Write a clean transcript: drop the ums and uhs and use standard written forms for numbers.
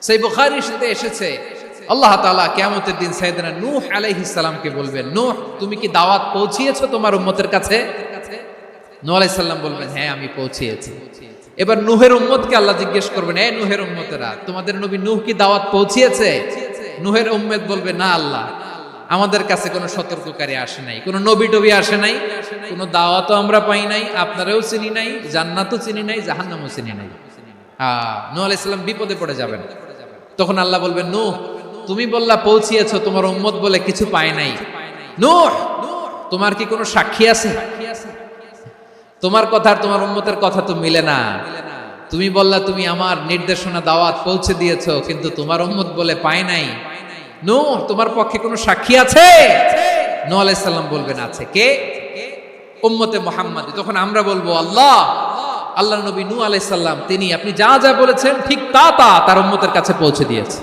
সেই বুখারীর সাথে এসেছে আল্লাহ তাআলা কিয়ামতের দিন সাইয়েদনা নূহ আলাইহিস সালামকে বলবেন, নূহ তুমি কি দাওয়াত পৌঁছিয়েছো তোমার উম্মতের কাছে? নূহ আলাইহিস সালাম বলবেন, হ্যাঁ আমি পৌঁছিয়েছি। এবার নূহের উম্মতকে আল্লাহ জিজ্ঞেস করবেন, এ নূহের উম্মতেরা, তোমাদের নবী নূহ কি দাওয়াত পৌঁছিয়েছে? নূহের উম্মত বলবে, না আল্লাহ, আমাদের কাছে কোনো সতর্ককারী আসে নাই, কোনো নবী টবি আসে নাই, কোনো দাওয়াতও আমরা পাই নাই, আপনারাও চিনি নাই, জান্নাতও চিনি নাই, জাহান্নামও চিনি নাই। নূহ আলাইহিস সালাম বিপদে পড়ে যাবেন। তখন আল্লাহ বলবেন, নূহ তুমি বললা পৌঁছিয়েছো, তোমার উম্মত বলে কিছু পায় নাই। নূহ তোমার কি কোনো সাক্ষী আছে? তোমার কথা আর তোমার উম্মতের কথা তো মিলে না। তুমি বললা তুমি আমার নির্দেশনা দাওয়াত পৌঁছে দিয়েছো, কিন্তু তোমার উম্মত বলে পায় নাই। নূহ তোমার পক্ষে কোনো সাক্ষী আছে? নূহ আলাইহিস সালাম বলবেন, আছে। কে? উম্মতে মুহাম্মাদী। তখন আমরা বলবো, আল্লাহ, আল্লাহর নবী নূহ আলাইহিস সালাম তিনি আপনি যা যা বলেছেন ঠিক তা তার উম্মতের কাছে পৌঁছে দিয়েছে।